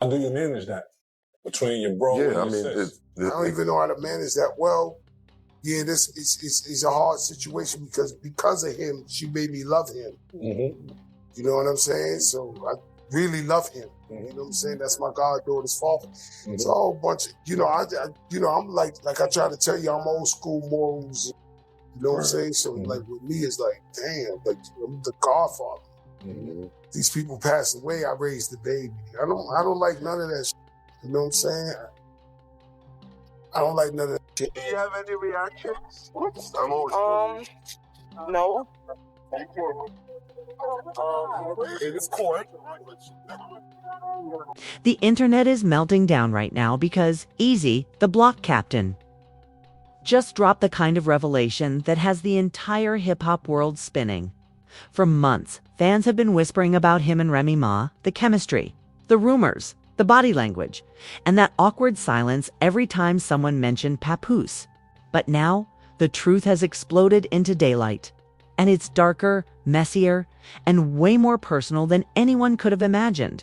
How do you manage that between your bro and your sis? I don't even know how to manage that well. Yeah, this is a hard situation because of him, she made me love him. Mm-hmm. You know what I'm saying? So I really love him. You know what I'm saying? That's my goddaughter's father. Mm-hmm. It's a whole bunch of, I'm like I try to tell you, I'm old school morals. You know what I'm saying? So like with me, it's like, damn, like I'm the godfather. Mm-hmm. These people passed away, I raised the baby. I don't like none of that shit. You know what I'm saying? I don't like none of that shit. Do you have any reactions? I'm old. No. It is court. The internet is melting down right now because Eazy, the block captain, just dropped the kind of revelation that has the entire hip-hop world spinning. For months, fans have been whispering about him and Remy Ma, the chemistry, the rumors, the body language, and that awkward silence every time someone mentioned Papoose. But now, the truth has exploded into daylight. And it's darker, messier, and way more personal than anyone could have imagined.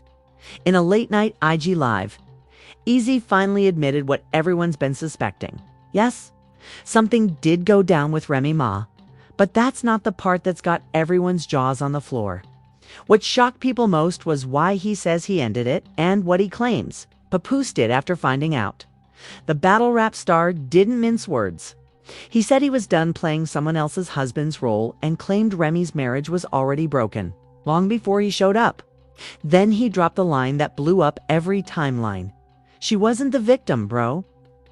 In a late-night IG Live, Eazy finally admitted what everyone's been suspecting. Yes, something did go down with Remy Ma, but that's not the part that's got everyone's jaws on the floor. What shocked people most was why he says he ended it and what he claims Papoose did after finding out. The battle rap star didn't mince words. He said he was done playing someone else's husband's role and claimed Remy's marriage was already broken, long before he showed up. Then he dropped the line that blew up every timeline. She wasn't the victim, bro.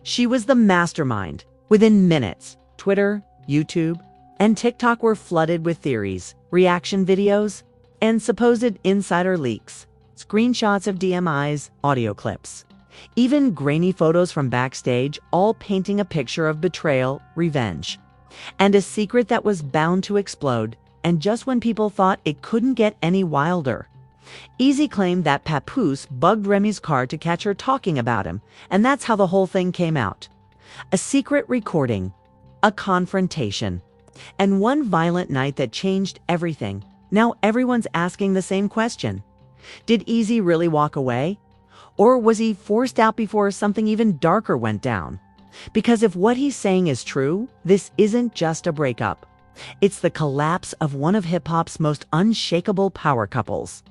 She was the mastermind. Within minutes, Twitter, YouTube, and TikTok were flooded with theories, reaction videos, and supposed insider leaks, screenshots of DMIs, audio clips. Even grainy photos from backstage, all painting a picture of betrayal, revenge, and a secret that was bound to explode, and just when people thought it couldn't get any wilder. Eazy claimed that Papoose bugged Remy's car to catch her talking about him, and that's how the whole thing came out. A secret recording, a confrontation, and one violent night that changed everything. Now everyone's asking the same question. Did Eazy really walk away? Or was he forced out before something even darker went down? Because if what he's saying is true, this isn't just a breakup. It's the collapse of one of hip-hop's most unshakable power couples.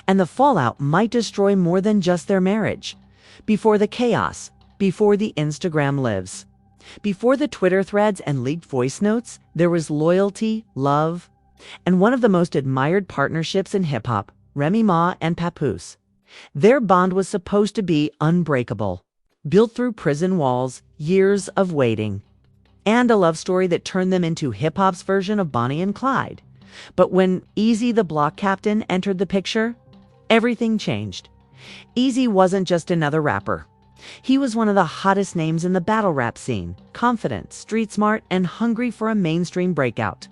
And the fallout might destroy more than just their marriage. Before the chaos, before the Instagram lives, before the Twitter threads and leaked voice notes, there was loyalty, love, and one of the most admired partnerships in hip-hop, Remy Ma and Papoose. Their bond was supposed to be unbreakable, built through prison walls, years of waiting, and a love story that turned them into hip-hop's version of Bonnie and Clyde. But when Eazy the block captain entered the picture, everything changed. Eazy wasn't just another rapper. He was one of the hottest names in the battle rap scene, confident, street smart, and hungry for a mainstream breakout.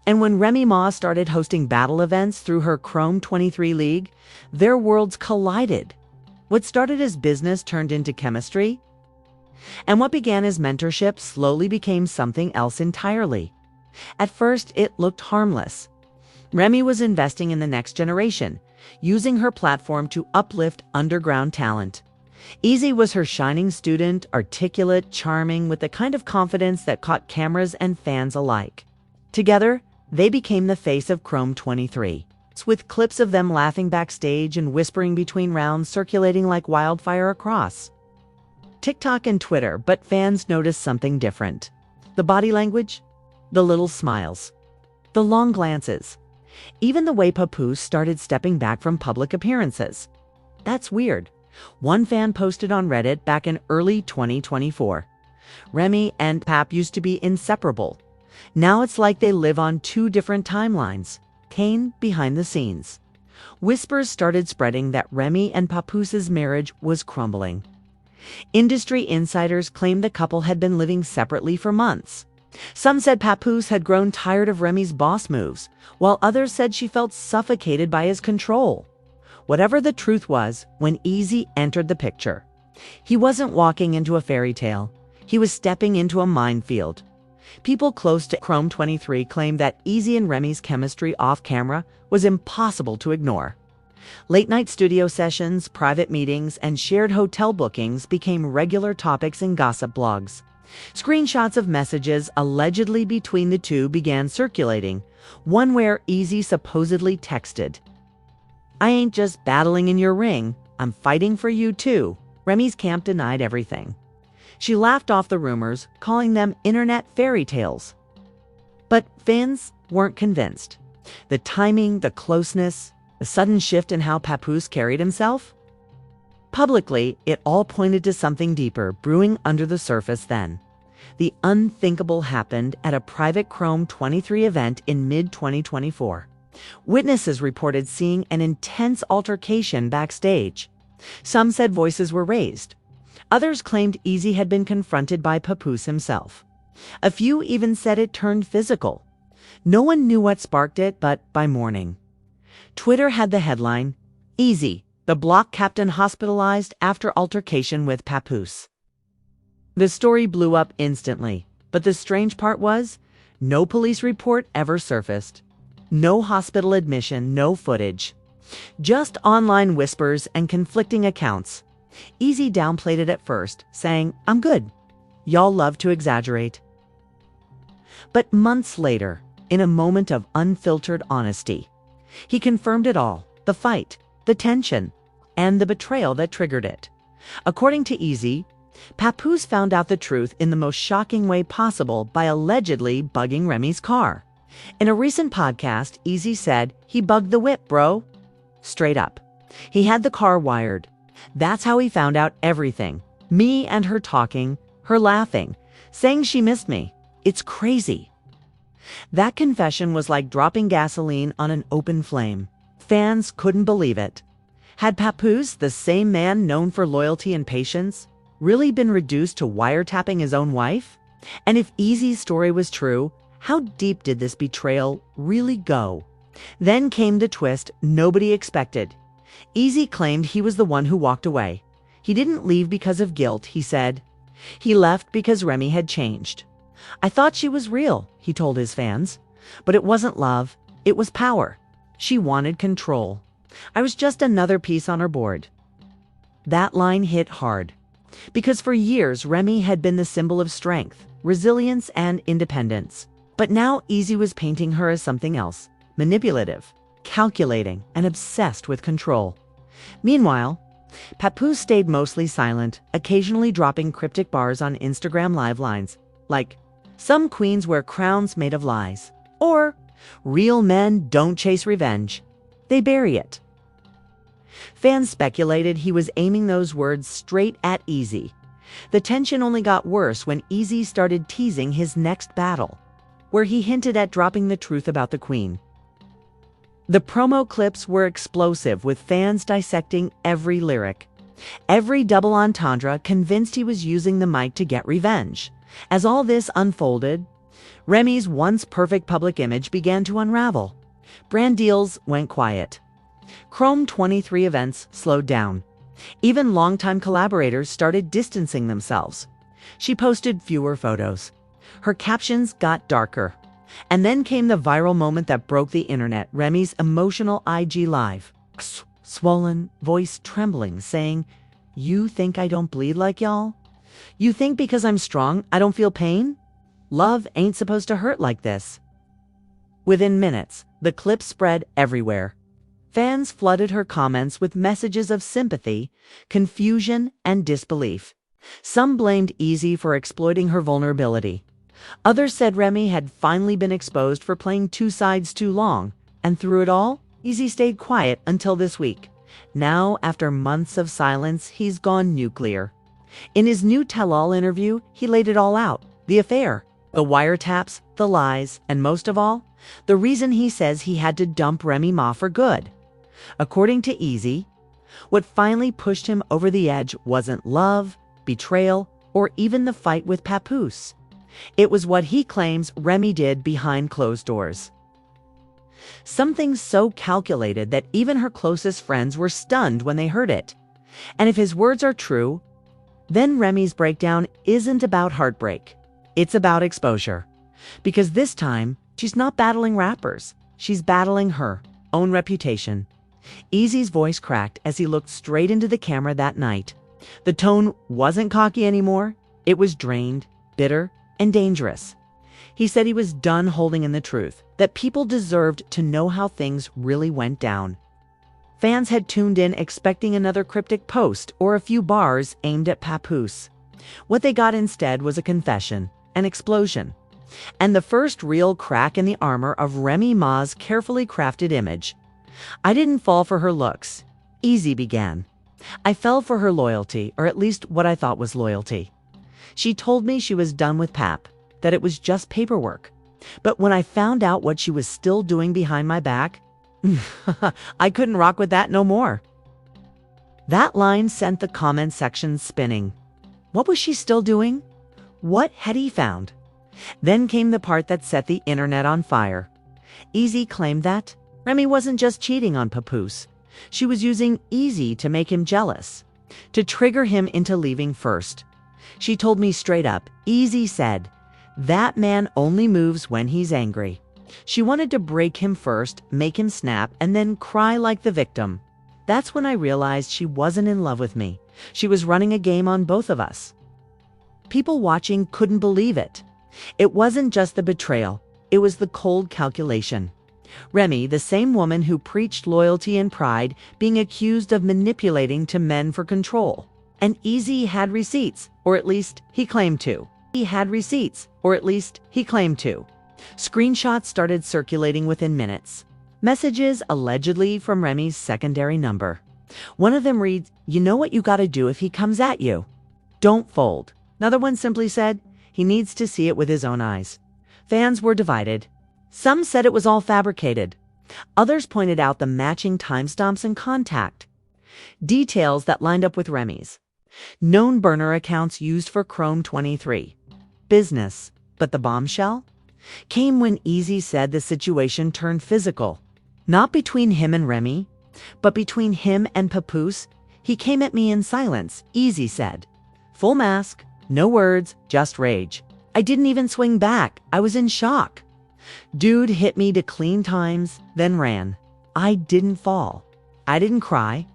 And when Remy Ma started hosting battle events through her Chrome 23 League, their worlds collided. What started as business turned into chemistry, and what began as mentorship slowly became something else entirely. At first, it looked harmless. Remy was investing in the next generation, using her platform to uplift underground talent. Eazy was her shining student, articulate, charming, with the kind of confidence that caught cameras and fans alike. Together, they became the face of Chrome 23, with clips of them laughing backstage and whispering between rounds circulating like wildfire across TikTok and Twitter. But fans noticed something different. The body language, the little smiles, the long glances, even the way Papoose started stepping back from public appearances. That's weird. One fan posted on Reddit back in early 2024. Remy and Pap used to be inseparable. Now it's like they live on two different timelines. Kane behind the scenes. Whispers started spreading that Remy and Papoose's marriage was crumbling. Industry insiders claimed the couple had been living separately for months. Some said Papoose had grown tired of Remy's boss moves, while others said she felt suffocated by his control. Whatever the truth was, when Eazy entered the picture, he wasn't walking into a fairy tale. He was stepping into a minefield. People close to Chrome 23 claimed that Eazy and Remy's chemistry off camera was impossible to ignore. Late-night studio sessions, private meetings, and shared hotel bookings became regular topics in gossip blogs. Screenshots of messages allegedly between the two began circulating, one where Eazy supposedly texted, "I ain't just battling in your ring, I'm fighting for you too." Remy's camp denied everything. She laughed off the rumors, calling them internet fairy tales. But fans weren't convinced. The timing, the closeness, the sudden shift in how Papoose carried himself? Publicly, it all pointed to something deeper brewing under the surface then. The unthinkable happened at a private Chrome 23 event in mid-2024. Witnesses reported seeing an intense altercation backstage. Some said voices were raised. Others claimed Eazy had been confronted by Papoose himself. A few even said it turned physical. No one knew what sparked it, but by morning, Twitter had the headline, "Eazy, the block captain hospitalized after altercation with Papoose." The story blew up instantly, but the strange part was, no police report ever surfaced. No hospital admission, no footage. Just online whispers and conflicting accounts. Eazy downplayed it at first, saying, "I'm good. Y'all love to exaggerate." But months later, in a moment of unfiltered honesty, he confirmed it all: the fight, the tension, and the betrayal that triggered it. According to Eazy, Papoose found out the truth in the most shocking way possible by allegedly bugging Remy's car. In a recent podcast, Eazy said, "He bugged the whip, bro." Straight up. He had the car wired. That's how he found out everything. Me and her talking, her laughing, saying she missed me. It's crazy. That confession was like dropping gasoline on an open flame. Fans couldn't believe it. Had Papoose, the same man known for loyalty and patience, really been reduced to wiretapping his own wife? And if Eazy's story was true, how deep did this betrayal really go? Then came the twist nobody expected. Eazy claimed he was the one who walked away. He didn't leave because of guilt, he said. He left because Remy had changed. "I thought she was real," he told his fans. "But it wasn't love, it was power. She wanted control. I was just another piece on her board." That line hit hard. Because for years, Remy had been the symbol of strength, resilience, and independence. But now Eazy was painting her as something else: manipulative, calculating, and obsessed with control. Meanwhile, Papoose stayed mostly silent, occasionally dropping cryptic bars on Instagram live lines, like, "Some queens wear crowns made of lies," or "Real men don't chase revenge, they bury it." Fans speculated he was aiming those words straight at Eazy. The tension only got worse when Eazy started teasing his next battle, where he hinted at dropping the truth about the queen. The promo clips were explosive, with fans dissecting every lyric. Every double entendre convinced he was using the mic to get revenge. As all this unfolded, Remy's once perfect public image began to unravel. Brand deals went quiet. Chrome 23 events slowed down. Even longtime collaborators started distancing themselves. She posted fewer photos. Her captions got darker. And then came the viral moment that broke the internet: Remy's emotional IG live. Swollen, voice trembling, saying, "You think I don't bleed like y'all? You think because I'm strong, I don't feel pain? Love ain't supposed to hurt like this." Within minutes, the clip spread everywhere. Fans flooded her comments with messages of sympathy, confusion, and disbelief. Some blamed Eazy for exploiting her vulnerability. Others said Remy had finally been exposed for playing two sides too long, and through it all, Eazy stayed quiet until this week. Now, after months of silence, he's gone nuclear. In his new tell-all interview, he laid it all out: the affair, the wiretaps, the lies, and most of all, the reason he says he had to dump Remy Ma for good. According to Eazy, what finally pushed him over the edge wasn't love, betrayal, or even the fight with Papoose. It was what he claims Remy did behind closed doors. Something so calculated that even her closest friends were stunned when they heard it. And if his words are true, then Remy's breakdown isn't about heartbreak. It's about exposure. Because this time, she's not battling rappers. She's battling her own reputation. Eazy's voice cracked as he looked straight into the camera that night. The tone wasn't cocky anymore. It was drained, bitter, and dangerous. He said he was done holding in the truth, that people deserved to know how things really went down. Fans had tuned in expecting another cryptic post or a few bars aimed at Papoose. What they got instead was a confession, an explosion, and the first real crack in the armor of Remy Ma's carefully crafted image. "I didn't fall for her looks," Eazy began. "I fell for her loyalty, or at least what I thought was loyalty. She told me she was done with Pap, that it was just paperwork. But when I found out what she was still doing behind my back, I couldn't rock with that no more." That line sent the comment section spinning. What was she still doing? What had he found? Then came the part that set the internet on fire. Eazy claimed that Remy wasn't just cheating on Papoose. She was using Eazy to make him jealous, to trigger him into leaving first. "She told me straight up," Eazy said, "that man only moves when he's angry." She wanted to break him first, make him snap, and then cry like the victim. That's when I realized she wasn't in love with me. She was running a game on both of us. People watching couldn't believe it. It wasn't just the betrayal. It was the cold calculation. Remy, the same woman who preached loyalty and pride, being accused of manipulating to men for control. And Eazy had receipts, or at least he claimed to. Screenshots started circulating within minutes. Messages allegedly from Remy's secondary number. One of them reads, "You know what you gotta do if he comes at you? Don't fold." Another one simply said, "He needs to see it with his own eyes." Fans were divided. Some said it was all fabricated. Others pointed out the matching timestamps and contact details that lined up with Remy's. Known burner accounts used for Chrome 23. Business. But the bombshell came when Eazy said the situation turned physical. Not between him and Remy, but between him and Papoose. "He came at me in silence," Eazy said. "Full mask, no words, just rage. I didn't even swing back. I was in shock. Dude hit me to clean times, then ran. I didn't fall. I didn't cry.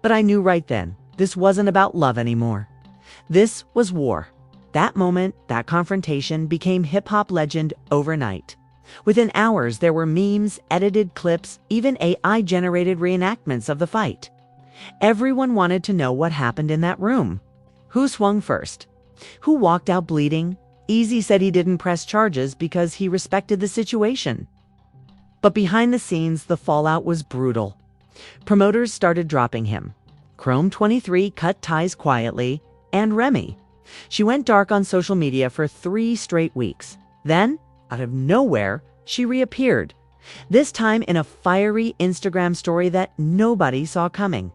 But I knew right then, this wasn't about love anymore. This was war." That moment, that confrontation, became hip-hop legend overnight. Within hours, there were memes, edited clips, even AI-generated reenactments of the fight. Everyone wanted to know what happened in that room. Who swung first? Who walked out bleeding? Eazy said he didn't press charges because he respected the situation. But behind the scenes, the fallout was brutal. Promoters started dropping him. Chrome 23 cut ties quietly, and Remy. She went dark on social media for 3 straight weeks. Then, out of nowhere, she reappeared. This time in a fiery Instagram story that nobody saw coming.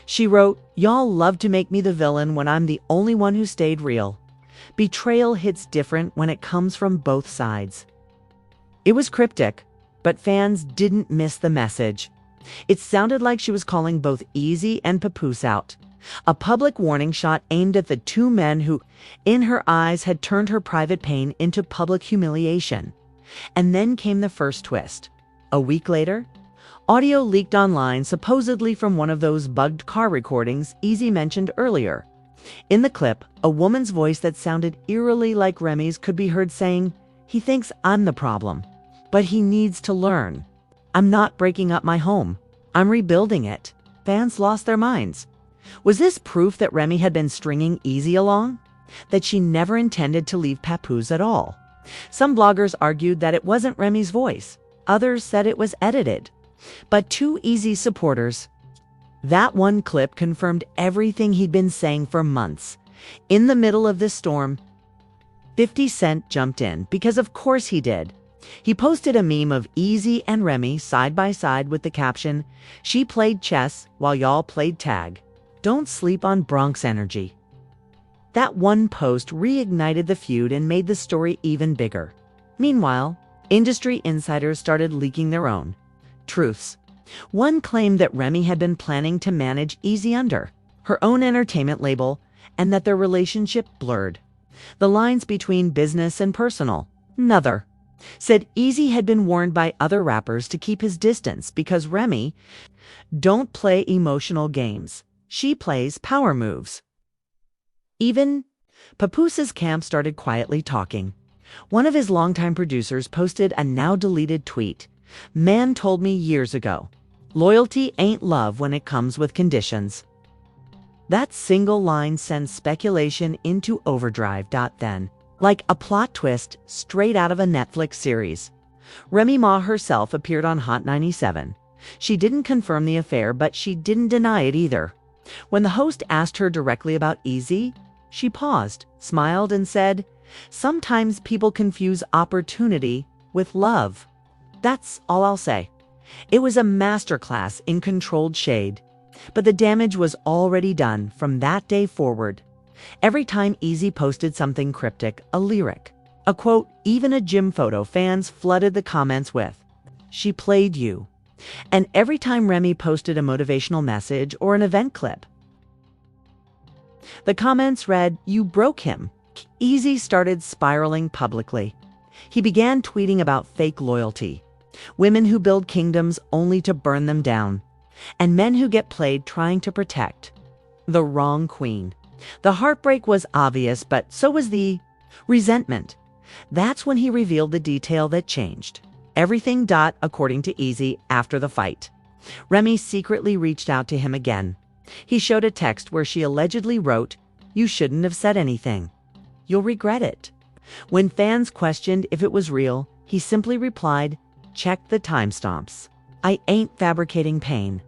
She wrote, "Y'all love to make me the villain when I'm the only one who stayed real. Betrayal hits different when it comes from both sides." It was cryptic, but fans didn't miss the message. It sounded like she was calling both Eazy and Papoose out. A public warning shot aimed at the two men who, in her eyes, had turned her private pain into public humiliation. And then came the first twist. A week later, audio leaked online, supposedly from one of those bugged car recordings Eazy mentioned earlier. In the clip, a woman's voice that sounded eerily like Remy's could be heard saying, "He thinks I'm the problem, but he needs to learn. I'm not breaking up my home. I'm rebuilding it." Fans lost their minds. Was this proof that Remy had been stringing Eazy along? That she never intended to leave Papoose at all? Some bloggers argued that it wasn't Remy's voice. Others said it was edited. But two Eazy supporters. That one clip confirmed everything he'd been saying for months. In the middle of this storm, 50 Cent jumped in, because of course he did. He posted a meme of Eazy and Remy side by side with the caption, "She played chess while y'all played tag. Don't sleep on Bronx energy." That one post reignited the feud and made the story even bigger. Meanwhile, industry insiders started leaking their own truths. One claimed that Remy had been planning to manage Eazy under her own entertainment label, and that their relationship blurred the lines between business and personal. Another said Eazy had been warned by other rappers to keep his distance because Remy don't play emotional games. She plays power moves. Even Papoose' camp started quietly talking. One of his longtime producers posted a now-deleted tweet. "Man told me years ago, loyalty ain't love when it comes with conditions." That single line sends speculation into overdrive. Then, like a plot twist straight out of a Netflix series, Remy Ma herself appeared on Hot 97. She didn't confirm the affair, but she didn't deny it either. When the host asked her directly about Eazy, she paused, smiled, and said, "Sometimes people confuse opportunity with love." That's all I'll say. It was a masterclass in controlled shade, but the damage was already done from that day forward. Every time Eazy posted something cryptic, a lyric, a quote, even a gym photo, fans flooded the comments with, "She played you." And every time Remy posted a motivational message or an event clip, the comments read, "You broke him." Eazy started spiraling publicly. He began tweeting about fake loyalty, women who build kingdoms only to burn them down, and men who get played trying to protect the wrong queen. The heartbreak was obvious, but so was the resentment. That's when he revealed the detail that changed everything. According to Eazy, after the fight, Remy secretly reached out to him again. He showed a text where she allegedly wrote, "You shouldn't have said anything. You'll regret it." When fans questioned if it was real, he simply replied, "Check the timestamps. I ain't fabricating pain."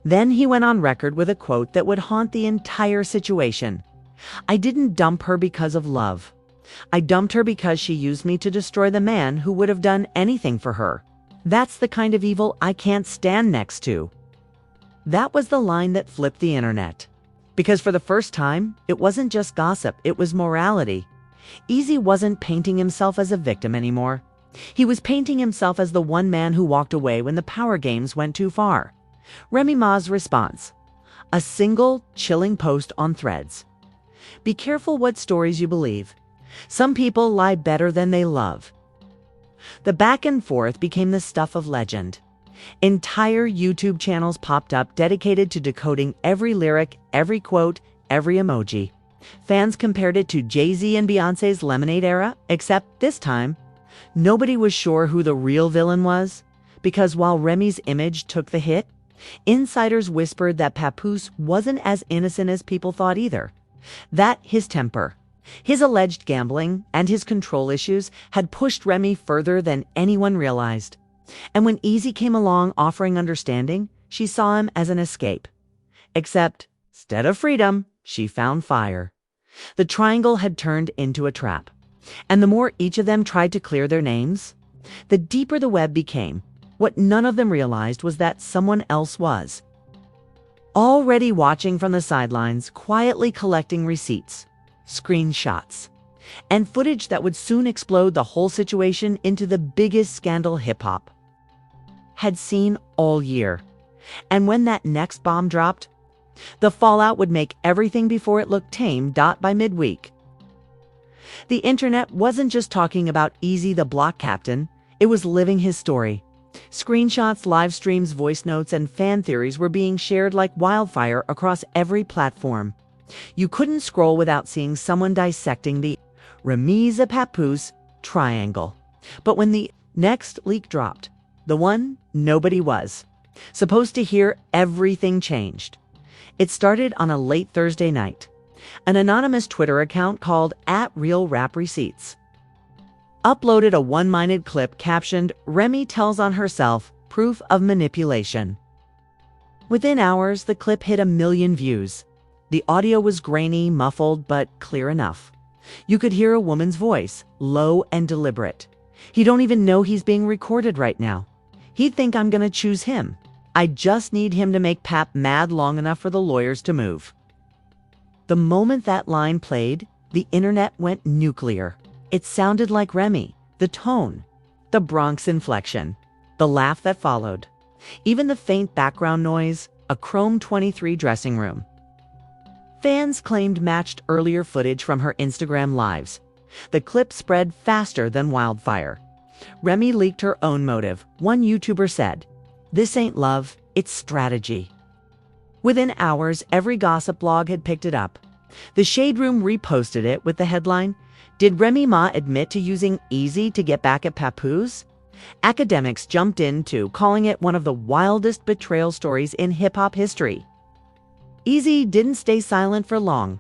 Then he went on record with a quote that would haunt the entire situation. "I didn't dump her because of love. I dumped her because she used me to destroy the man who would have done anything for her. That's the kind of evil I can't stand next to." That was the line that flipped the internet. Because for the first time, it wasn't just gossip, it was morality. Eazy wasn't painting himself as a victim anymore. He was painting himself as the one man who walked away when the power games went too far. Remy Ma's response: a single, chilling post on Threads. "Be careful what stories you believe. Some people lie better than they love." The back and forth became the stuff of legend. Entire YouTube channels popped up dedicated to decoding every lyric, every quote, every emoji. Fans compared it to Jay-Z and Beyoncé's Lemonade era, except this time, nobody was sure who the real villain was, because while Remy's image took the hit, insiders whispered that Papoose wasn't as innocent as people thought either. That his temper, his alleged gambling, and his control issues had pushed Remy further than anyone realized. And when Eazy came along offering understanding, she saw him as an escape. Except, instead of freedom, she found fire. The triangle had turned into a trap. And the more each of them tried to clear their names, the deeper the web became. What none of them realized was that someone else was already watching from the sidelines, quietly collecting receipts, screenshots, and footage that would soon explode the whole situation into the biggest scandal hip-hop had seen all year. And when that next bomb dropped, the fallout would make everything before it looked tame. By midweek, the internet wasn't just talking about Eazy the Block Captain, it was living his story. Screenshots, live streams, voice notes, and fan theories were being shared like wildfire across every platform. You couldn't scroll without seeing someone dissecting the Remy Papoose triangle. But when the next leak dropped, the one nobody was supposed to hear, everything changed. It started on a late Thursday night. An anonymous Twitter account called @RealRapReceipts uploaded a one-minute clip captioned, "Remy tells on herself, proof of manipulation." Within hours, the clip hit 1 million views. The audio was grainy, muffled, but clear enough. You could hear a woman's voice, low and deliberate. "He don't even know he's being recorded right now. He'd think I'm gonna choose him. I just need him to make Pap mad long enough for the lawyers to move." The moment that line played, the internet went nuclear. It sounded like Remy, the tone, the Bronx inflection, the laugh that followed, even the faint background noise, a Chrome 23 dressing room. Fans claimed matched earlier footage from her Instagram lives. The clip spread faster than wildfire. Remy leaked her own motive. One YouTuber said, "This ain't love, it's strategy." Within hours, every gossip blog had picked it up. The Shade Room reposted it with the headline, "Did Remy Ma admit to using Eazy to get back at Papoose?" Academics jumped in too, calling it one of the wildest betrayal stories in hip-hop history. Eazy didn't stay silent for long.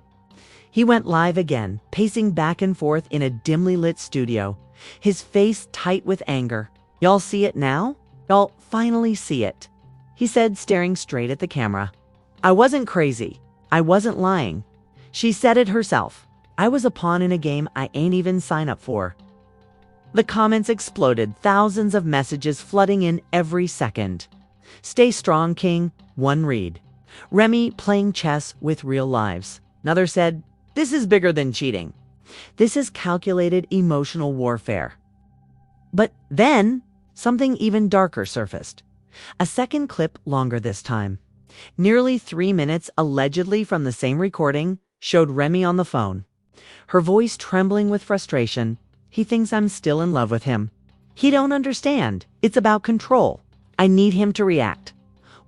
He went live again, pacing back and forth in a dimly lit studio, his face tight with anger. "Y'all see it now? Y'all finally see it," he said, staring straight at the camera. "I wasn't crazy. I wasn't lying. She said it herself. I was a pawn in a game I ain't even sign up for." The comments exploded, thousands of messages flooding in every second. "Stay strong, King," one read. "Remy playing chess with real lives." Another said, "This is bigger than cheating. This is calculated emotional warfare." But then, something even darker surfaced. A second clip, longer this time. Nearly 3 minutes, allegedly from the same recording, showed Remy on the phone. Her voice trembling with frustration. "He thinks I'm still in love with him. He don't understand. It's about control. I need him to react.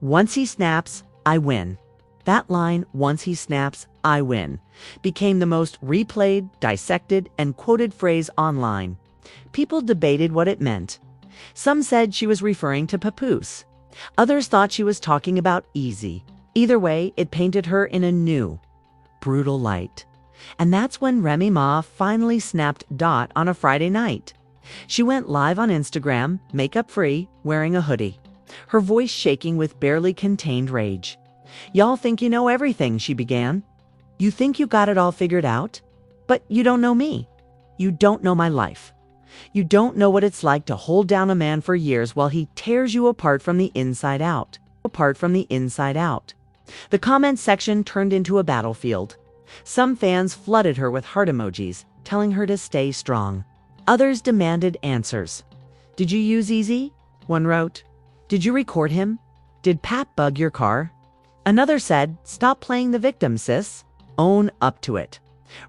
Once he snaps, I win." That line, "once he snaps, I win," became the most replayed, dissected, and quoted phrase online. People debated what it meant. Some said she was referring to Papoose. Others thought she was talking about Eazy. Either way, it painted her in a new, brutal light. And that's when Remy Ma finally snapped Dot on a Friday night. She went live on Instagram, makeup-free, wearing a hoodie, her voice shaking with barely contained rage. "Y'all think you know everything," she began. "You think you got it all figured out? But you don't know me. You don't know my life. You don't know what it's like to hold down a man for years while he tears you apart from the inside out. Apart from the inside out." The comment section turned into a battlefield. Some fans flooded her with heart emojis, telling her to stay strong. Others demanded answers. "Did you use Eazy?" one wrote. "Did you record him? Did Pap bug your car?" Another said, "Stop playing the victim, sis. Own up to it."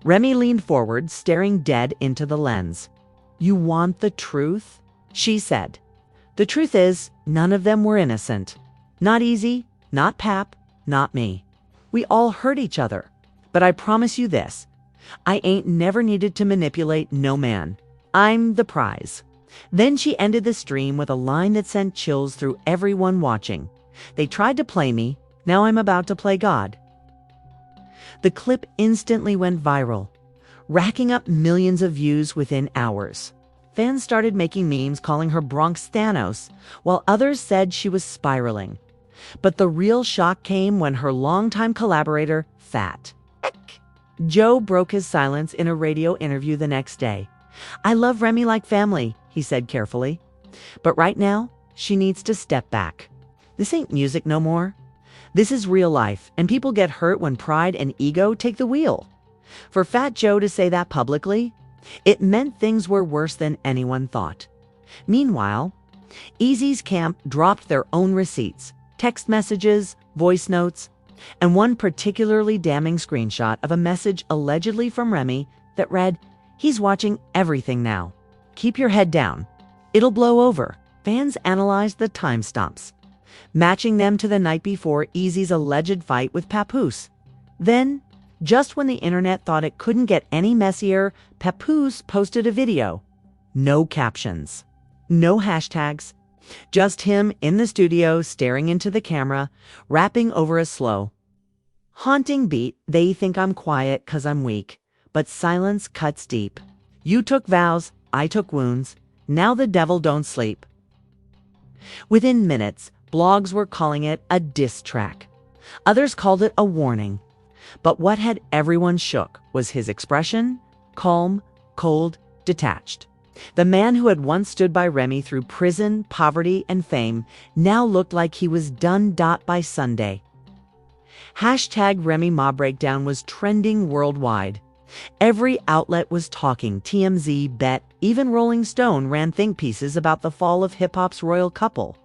Remy leaned forward, staring dead into the lens. "You want the truth?" she said. "The truth is, none of them were innocent. Not Eazy, not Pap, not me. We all hurt each other. But I promise you this, I ain't never needed to manipulate no man. I'm the prize." Then she ended the stream with a line that sent chills through everyone watching. "They tried to play me, now I'm about to play God." The clip instantly went viral, racking up millions of views within hours. Fans started making memes calling her Bronx Thanos, while others said she was spiraling. But the real shock came when her longtime collaborator, Fat Joe, broke his silence in a radio interview the next day. "I love Remy like family," he said carefully. "But right now, she needs to step back. This ain't music no more. This is real life, and people get hurt when pride and ego take the wheel." For Fat Joe to say that publicly, it meant things were worse than anyone thought. Meanwhile, Eazy's camp dropped their own receipts, text messages, voice notes, and one particularly damning screenshot of a message allegedly from Remy that read, "He's watching everything now. Keep your head down. It'll blow over." Fans analyzed the timestamps, matching them to the night before Eazy's alleged fight with Papoose. Then, just when the internet thought it couldn't get any messier, Papoose posted a video. No captions, no hashtags, just him in the studio staring into the camera, rapping over a slow, haunting beat. "They think I'm quiet 'cause I'm weak, but silence cuts deep. You took vows, I took wounds. Now the devil don't sleep." Within minutes, blogs were calling it a diss track. Others called it a warning. But what had everyone shook was his expression, calm, cold, detached. The man who had once stood by Remy through prison, poverty, and fame now looked like he was done by Sunday. Hashtag Remy Ma Breakdown was trending worldwide. Every outlet was talking. TMZ, Bet, even Rolling Stone ran think pieces about the fall of hip-hop's royal couple.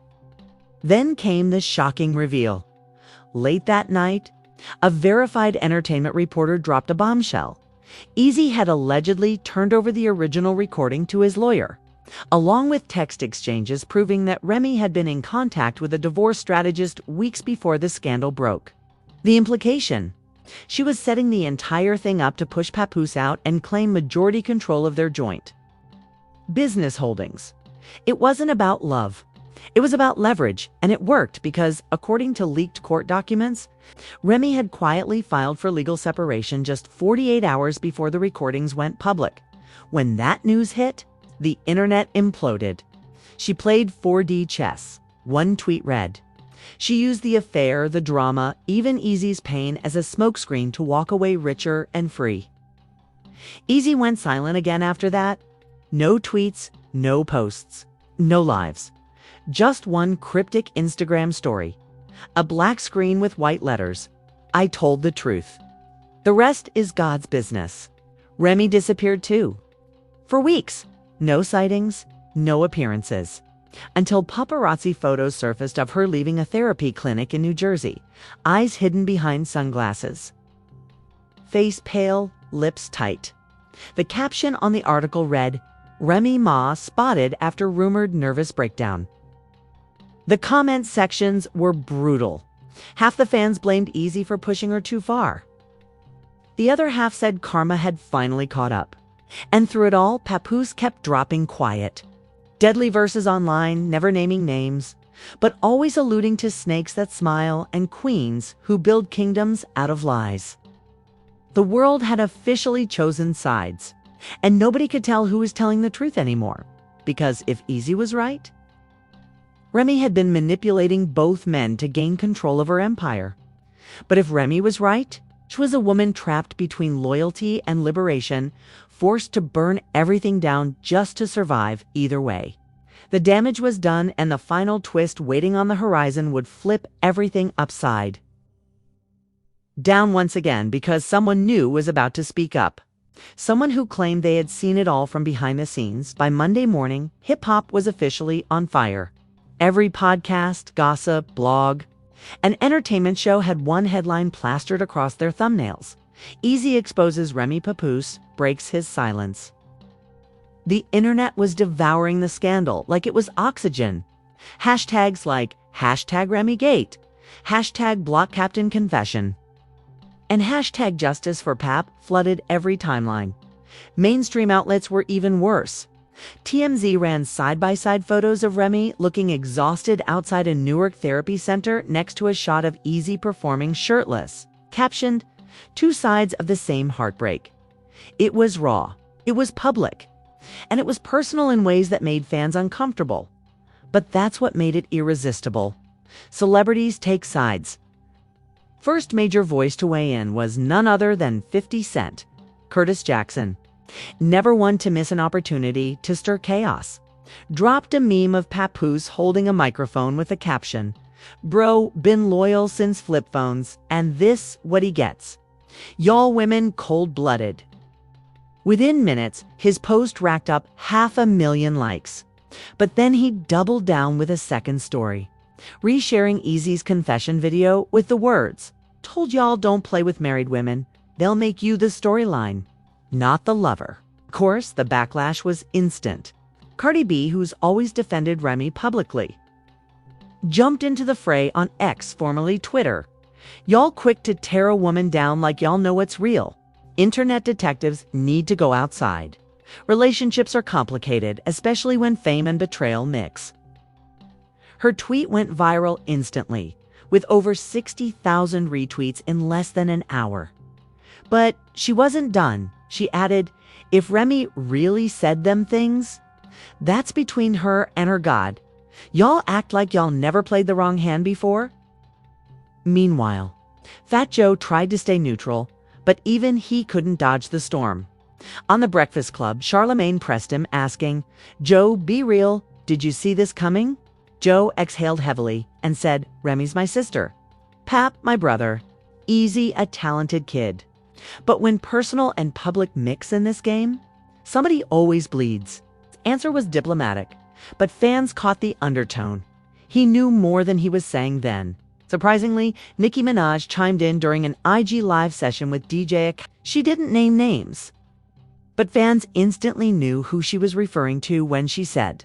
Then came the shocking reveal. Late that night, a verified entertainment reporter dropped a bombshell. Eazy had allegedly turned over the original recording to his lawyer, along with text exchanges proving that Remy had been in contact with a divorce strategist weeks before the scandal broke. The implication: she was setting the entire thing up to push Papoose out and claim majority control of their joint business holdings. It wasn't about love. It was about leverage, and it worked because, according to leaked court documents, Remy had quietly filed for legal separation just 48 hours before the recordings went public. When that news hit, the internet imploded. She played 4D chess. One tweet read, "She used the affair, the drama, even Eazy's pain as a smokescreen to walk away richer and free." Eazy went silent again after that. No tweets, no posts, no lives. Just one cryptic Instagram story. A black screen with white letters. "I told the truth." The rest is God's business. Remy disappeared too. For weeks, no sightings, no appearances. Until paparazzi photos surfaced of her leaving a therapy clinic in New Jersey, eyes hidden behind sunglasses. Face pale, lips tight. The caption on the article read, "Remy Ma spotted after rumored nervous breakdown." The comment sections were brutal. Half the fans blamed Eazy for pushing her too far. The other half said karma had finally caught up. And through it all, Papoose kept dropping quiet. Deadly verses online, never naming names, but always alluding to snakes that smile and queens who build kingdoms out of lies. The world had officially chosen sides, and nobody could tell who was telling the truth anymore. Because if Eazy was right, Remy had been manipulating both men to gain control of her empire. But if Remy was right, she was a woman trapped between loyalty and liberation, forced to burn everything down just to survive either way. The damage was done, and the final twist waiting on the horizon would flip everything upside down once again because someone new was about to speak up. Someone who claimed they had seen it all from behind the scenes. By Monday morning, hip-hop was officially on fire. Every podcast, gossip, blog, and entertainment show had one headline plastered across their thumbnails. Eazy exposes Remy Papoose, breaks his silence. The internet was devouring the scandal like it was oxygen. Hashtags like #RemyGate, #BlockCaptainConfession, and #JusticeForPap flooded every timeline. Mainstream outlets were even worse. TMZ ran side-by-side photos of Remy looking exhausted outside a Newark therapy center next to a shot of Eazy performing shirtless, captioned, "Two sides of the same heartbreak." It was raw, it was public, and it was personal in ways that made fans uncomfortable. But that's what made it irresistible. Celebrities take sides. First major voice to weigh in was none other than 50 Cent, Curtis Jackson. Never one to miss an opportunity to stir chaos. Dropped a meme of Papoose holding a microphone with a caption, "Bro, been loyal since flip phones, and this what he gets. Y'all women cold-blooded." Within minutes, his post racked up 500,000 likes. But then he doubled down with a second story, resharing Eazy's confession video with the words, "Told y'all don't play with married women. They'll make you the storyline, not the lover." Of course, the backlash was instant. Cardi B, who's always defended Remy publicly, jumped into the fray on X, formerly Twitter. "Y'all quick to tear a woman down like y'all know what's real. Internet detectives need to go outside. Relationships are complicated, especially when fame and betrayal mix." Her tweet went viral instantly, with over 60,000 retweets in less than an hour. But she wasn't done. She added, "If Remy really said them things, that's between her and her God. Y'all act like y'all never played the wrong hand before." Meanwhile, Fat Joe tried to stay neutral, but even he couldn't dodge the storm. On The Breakfast Club, Charlemagne pressed him, asking, "Joe, be real. Did you see this coming?" Joe exhaled heavily and said, "Remy's my sister. Pap, my brother. Eazy, a talented kid. But when personal and public mix in this game, somebody always bleeds." His answer was diplomatic, but fans caught the undertone. He knew more than he was saying then. Surprisingly, Nicki Minaj chimed in during an IG Live session with DJ. She didn't name names, but fans instantly knew who she was referring to when she said,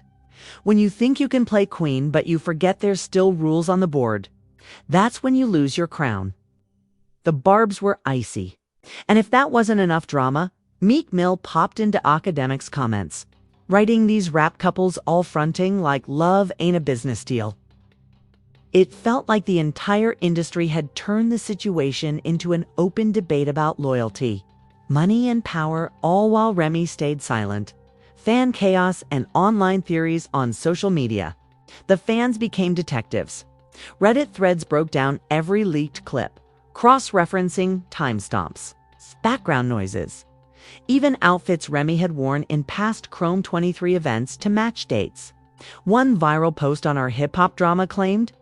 "When you think you can play queen but you forget there's still rules on the board, that's when you lose your crown." The barbs were icy. And if that wasn't enough drama, Meek Mill popped into Academic's comments, writing these rap couples all fronting like love ain't a business deal. It felt like the entire industry had turned the situation into an open debate about loyalty, money and power, all while Remy stayed silent. Fan chaos and online theories on social media. The fans became detectives. Reddit threads broke down every leaked clip, cross-referencing timestamps, background noises, even outfits Remy had worn in past Chrome 23 events to match dates. One viral post on our hip-hop drama claimed,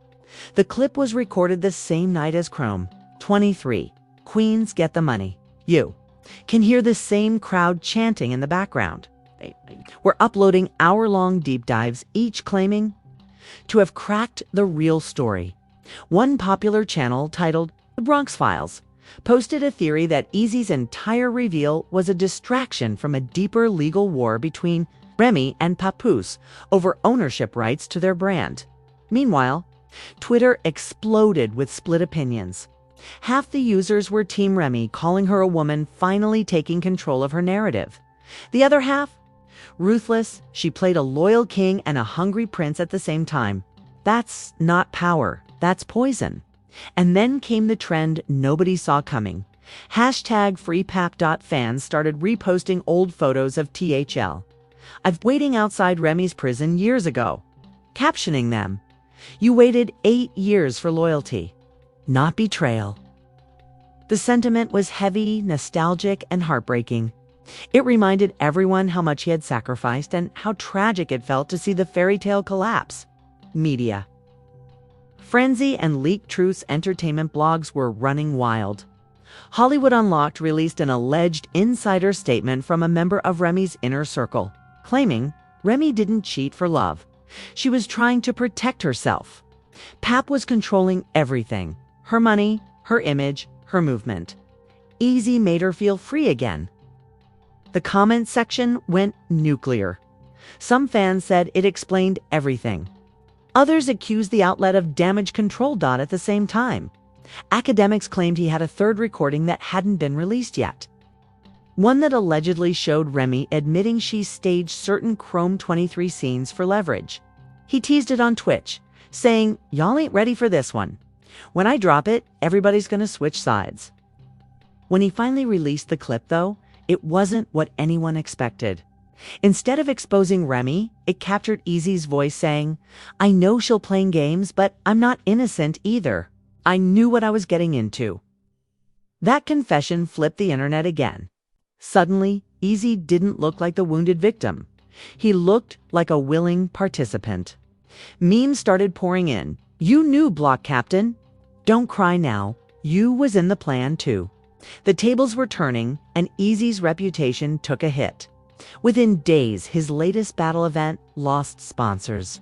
"The clip was recorded the same night as Chrome 23. Queens get the money. You can hear the same crowd chanting in the background." We're uploading hour-long deep dives, each claiming to have cracked the real story. One popular channel titled The Bronx Files posted a theory that Eazy's entire reveal was a distraction from a deeper legal war between Remy and Papoose over ownership rights to their brand. Meanwhile, Twitter exploded with split opinions. Half the users were Team Remy, calling her a woman finally taking control of her narrative. The other half, ruthless, she played a loyal king and a hungry prince at the same time. That's not power, that's poison. And then came the trend nobody saw coming. #FreePap.fans started reposting old photos of THL. "I've waiting outside Remy's prison years ago," captioning them, "You waited 8 years for loyalty, not betrayal." The sentiment was heavy, nostalgic, and heartbreaking. It reminded everyone how much he had sacrificed and how tragic it felt to see the fairy tale collapse. Media frenzy and leaked truths entertainment blogs were running wild. Hollywood Unlocked released an alleged insider statement from a member of Remy's inner circle, claiming Remy didn't cheat for love. She was trying to protect herself. Pap was controlling everything: her money, her image, her movement. Eazy made her feel free again. The comment section went nuclear. Some fans said it explained everything. Others accused the outlet of damage control. At the same time, academics claimed he had a third recording that hadn't been released yet. One that allegedly showed Remy admitting she staged certain Chrome 23 scenes for leverage. He teased it on Twitch, saying, "Y'all ain't ready for this one. When I drop it, everybody's gonna switch sides." When he finally released the clip, though, it wasn't what anyone expected. Instead of exposing Remy, it captured Eazy's voice saying, "I know she'll playing games, but I'm not innocent either. I knew what I was getting into." That confession flipped the internet again. Suddenly, Eazy didn't look like the wounded victim. He looked like a willing participant. Memes started pouring in. "You knew, Block Captain. Don't cry now. You was in the plan too." The tables were turning, and Eazy's reputation took a hit. Within days, his latest battle event lost sponsors.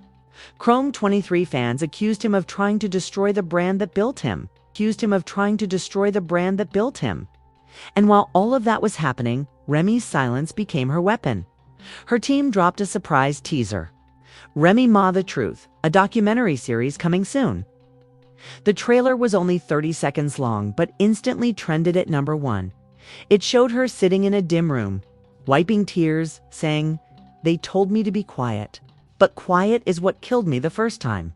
Chrome 23 fans accused him of trying to destroy the brand that built him. And while all of that was happening, Remy's silence became her weapon. Her team dropped a surprise teaser. Remy Ma the Truth, a documentary series coming soon. The trailer was only 30 seconds long, but instantly trended at #1. It showed her sitting in a dim room, wiping tears, saying, "They told me to be quiet, but quiet is what killed me the first time."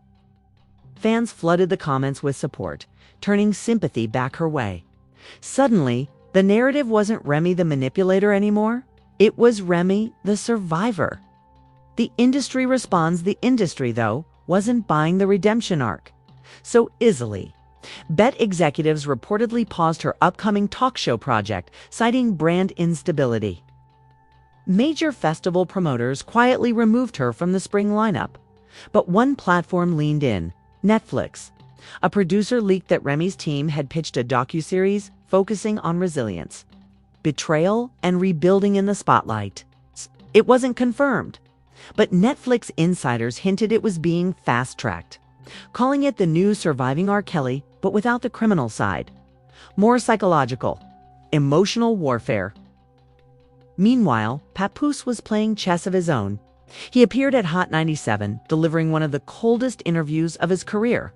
Fans flooded the comments with support, turning sympathy back her way. Suddenly, the narrative wasn't Remy the manipulator anymore. It was Remy the survivor. The industry responds. The industry, though, wasn't buying the redemption arc so easily. Bet executives reportedly paused her upcoming talk show project, citing brand instability. Major festival promoters quietly removed her from the spring lineup. But one platform leaned in: Netflix. A producer leaked that Remy's team had pitched a docuseries focusing on resilience, betrayal, and rebuilding in the spotlight. It wasn't confirmed, but Netflix insiders hinted it was being fast-tracked. calling it the new Surviving R. Kelly, but without the criminal side. More psychological, emotional warfare. Meanwhile, Papoose was playing chess of his own. He appeared at Hot 97, delivering one of the coldest interviews of his career.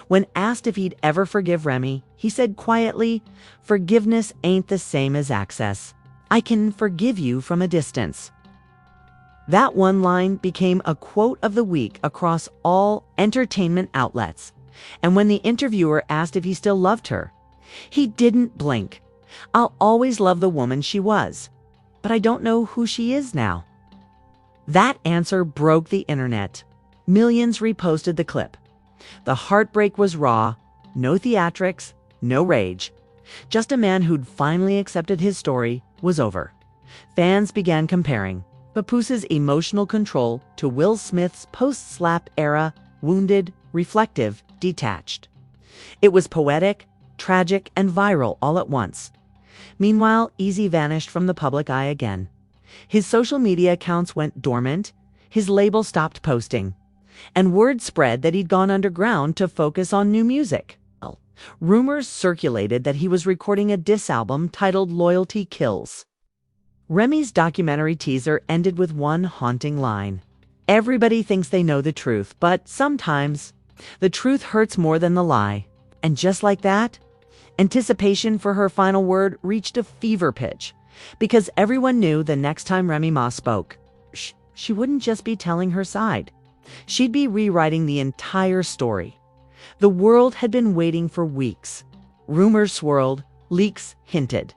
When asked if he'd ever forgive Remy, he said quietly, "Forgiveness ain't the same as access. I can forgive you from a distance." That one line became a quote of the week across all entertainment outlets. And when the interviewer asked if he still loved her, he didn't blink. "I'll always love the woman she was, but I don't know who she is now." That answer broke the internet. Millions reposted the clip. The heartbreak was raw, no theatrics, no rage. Just a man who'd finally accepted his story was over. Fans began comparing Papoose's emotional control to Will Smith's post-slap era, wounded, reflective, detached. It was poetic, tragic, and viral all at once. Meanwhile, Eazy vanished from the public eye again. His social media accounts went dormant, his label stopped posting, and word spread that he'd gone underground to focus on new music. Rumors circulated that he was recording a diss album titled Loyalty Kills. Remy's documentary teaser ended with one haunting line. "Everybody thinks they know the truth, but sometimes the truth hurts more than the lie." And just like that, anticipation for her final word reached a fever pitch, because everyone knew the next time Remy Ma spoke, she wouldn't just be telling her side. She'd be rewriting the entire story. The world had been waiting for weeks. Rumors swirled, leaks hinted.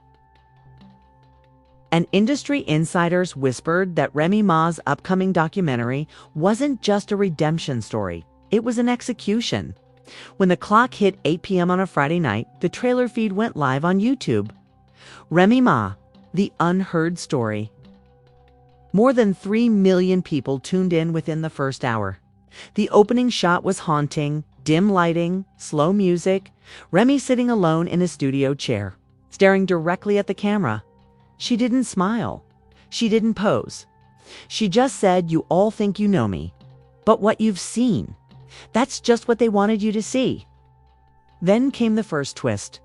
And industry insiders whispered that Remy Ma's upcoming documentary wasn't just a redemption story, it was an execution. When the clock hit 8 p.m. on a Friday night, the trailer feed went live on YouTube. Remy Ma, the unheard story. More than 3 million people tuned in within the first hour. The opening shot was haunting, dim lighting, slow music, Remy sitting alone in a studio chair, staring directly at the camera. She didn't smile. She didn't pose. She just said, "You all think you know me, but what you've seen, that's just what they wanted you to see." Then came the first twist.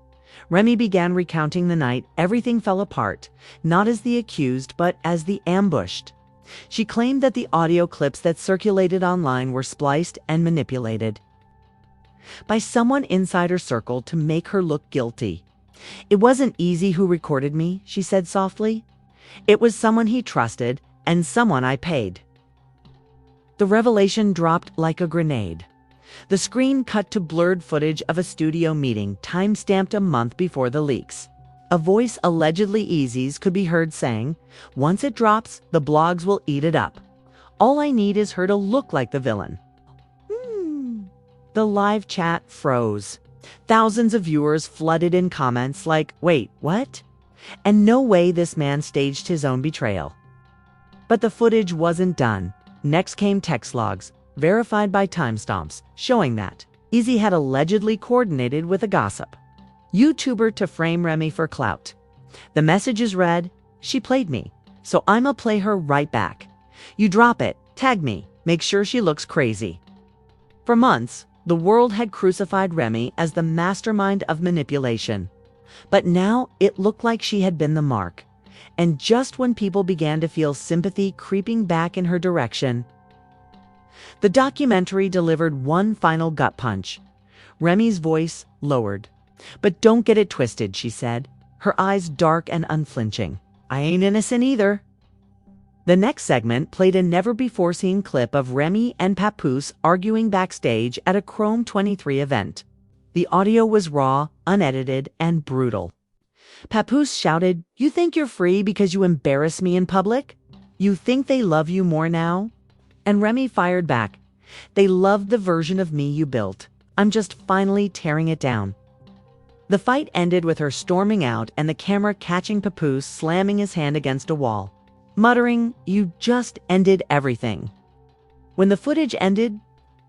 Remy began recounting the night everything fell apart, not as the accused, but as the ambushed. She claimed that the audio clips that circulated online were spliced and manipulated by someone inside her circle to make her look guilty. "It wasn't Eazy who recorded me," she said softly. "It was someone he trusted and someone I paid." The revelation dropped like a grenade. The screen cut to blurred footage of a studio meeting, time-stamped a month before the leaks. A voice allegedly Eazy's could be heard saying, "Once it drops, the blogs will eat it up. All I need is her to look like the villain." The live chat froze. Thousands of viewers flooded in comments like, "Wait, what?" And "No way this man staged his own betrayal." But the footage wasn't done. Next came text logs, verified by timestamps, showing that Eazy had allegedly coordinated with a gossip YouTuber to frame Remy for clout. The messages read, "She played me, so I'ma play her right back. You drop it, tag me, make sure she looks crazy." For months, the world had crucified Remy as the mastermind of manipulation. But now it looked like she had been the mark. And just when people began to feel sympathy creeping back in her direction, the documentary delivered one final gut punch. Remy's voice lowered. "But don't get it twisted," she said, her eyes dark and unflinching. "I ain't innocent either." The next segment played a never-before-seen clip of Remy and Papoose arguing backstage at a Chrome 23 event. The audio was raw, unedited, and brutal. Papoose shouted, "You think you're free because you embarrass me in public? You think they love you more now?" And Remy fired back, "They loved the version of me you built. I'm just finally tearing it down." The fight ended with her storming out and the camera catching Papoose slamming his hand against a wall, muttering, "You just ended everything." When the footage ended,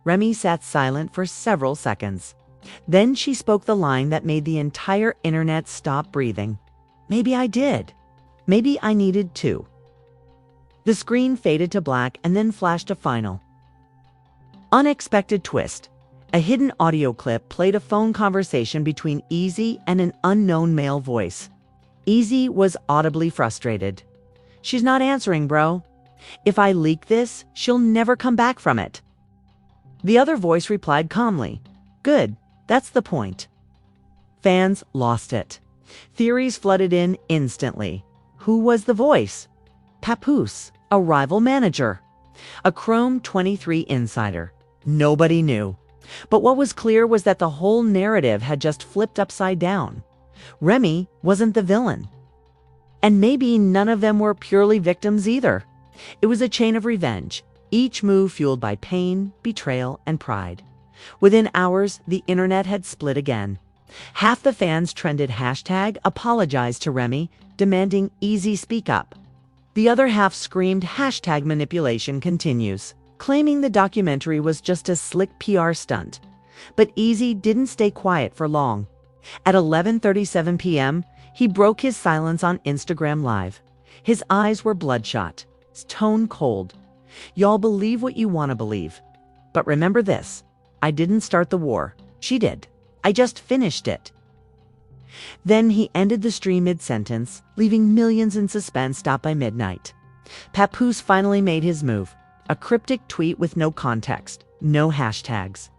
Remy sat silent for several seconds. Then she spoke the line that made the entire internet stop breathing. "Maybe I did. Maybe I needed to." The screen faded to black and then flashed a final unexpected twist. A hidden audio clip played a phone conversation between Eazy and an unknown male voice. Eazy was audibly frustrated. "She's not answering, bro. If I leak this, she'll never come back from it." The other voice replied calmly, "Good, that's the point." Fans lost it. Theories flooded in instantly. Who was the voice? Papoose, a rival manager. A Chrome 23 insider. Nobody knew. But what was clear was that the whole narrative had just flipped upside down. Remy wasn't the villain. And maybe none of them were purely victims either. It was a chain of revenge, each move fueled by pain, betrayal, and pride. Within hours, the internet had split again. Half the fans trended #apologize to Remy, demanding Eazy speak up. The other half screamed #manipulation continues, claiming the documentary was just a slick PR stunt. But Eazy didn't stay quiet for long. At 11:37 p.m., he broke his silence on Instagram Live. His eyes were bloodshot, his tone cold. "Y'all believe what you want to believe. But remember this, I didn't start the war. She did. I just finished it." Then he ended the stream mid-sentence, leaving millions in suspense stopped by midnight. Papoose finally made his move. A cryptic tweet with no context, no hashtags.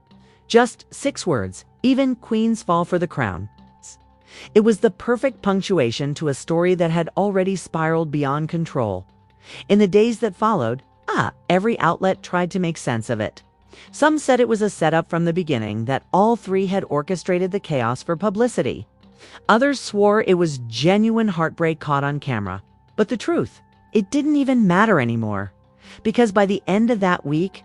Just 6 words, "Even queens fall for the crown." It was the perfect punctuation to a story that had already spiraled beyond control. In the days that followed, every outlet tried to make sense of it. Some said it was a setup from the beginning, that all three had orchestrated the chaos for publicity. Others swore it was genuine heartbreak caught on camera. But the truth, it didn't even matter anymore. Because by the end of that week,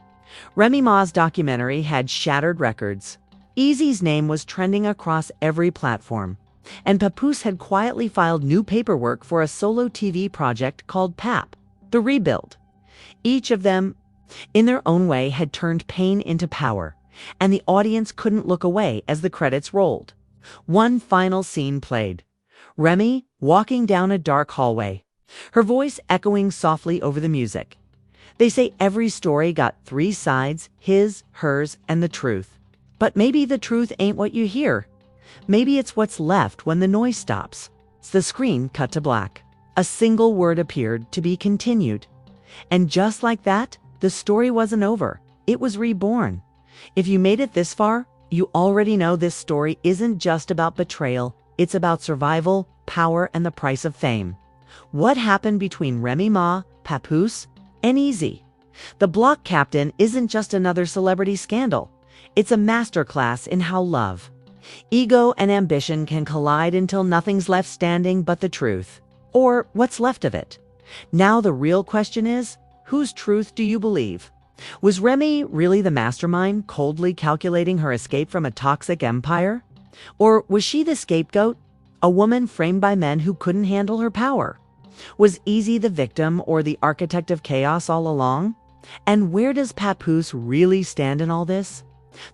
Remy Ma's documentary had shattered records. Eazy's name was trending across every platform. And Papoose had quietly filed new paperwork for a solo TV project called PAP, The Rebuild. Each of them, in their own way, had turned pain into power, and the audience couldn't look away as the credits rolled. One final scene played. Remy walking down a dark hallway, her voice echoing softly over the music. They say every story got 3 sides, his, hers, and the truth. But maybe the truth ain't what you hear. Maybe it's what's left when the noise stops. The screen cut to black. A single word appeared, "to be continued." And just like that, the story wasn't over. It was reborn. If you made it this far, you already know this story isn't just about betrayal. It's about survival, power, and the price of fame. What happened between Remy Ma, Papoose, and Eazy? The Block Captain isn't just another celebrity scandal. It's a masterclass in how love, ego, and ambition can collide until nothing's left standing but the truth. Or what's left of it. Now the real question is, whose truth do you believe? Was Remy really the mastermind, coldly calculating her escape from a toxic empire? Or was she the scapegoat, a woman framed by men who couldn't handle her power? Was Eazy the victim or the architect of chaos all along? And where does Papoose really stand in all this?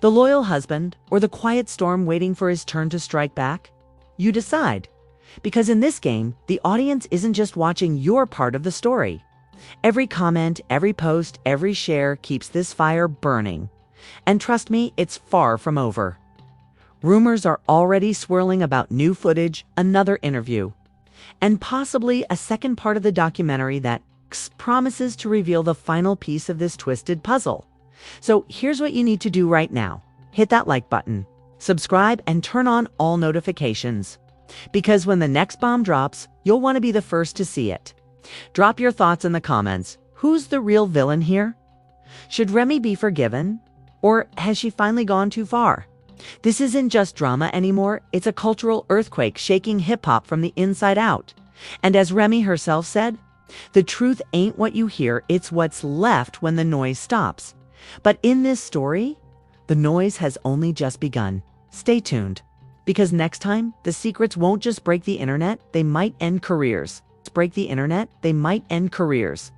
The loyal husband or the quiet storm waiting for his turn to strike back? You decide. Because in this game, the audience isn't just watching your part of the story. Every comment, every post, every share keeps this fire burning. And trust me, it's far from over. Rumors are already swirling about new footage, another interview, and possibly a second part of the documentary that promises to reveal the final piece of this twisted puzzle. So here's what you need to do right now. Hit that like button, subscribe, and turn on all notifications. Because when the next bomb drops, you'll want to be the first to see it. Drop your thoughts in the comments. Who's the real villain here? Should Remy be forgiven? Or has she finally gone too far? This isn't just drama anymore. It's a cultural earthquake shaking hip-hop from the inside out. And as Remy herself said, the truth ain't what you hear, it's what's left when the noise stops. But in this story, the noise has only just begun. Stay tuned. Because next time, the secrets won't just break the internet, they might end careers. Break the internet, they might end careers.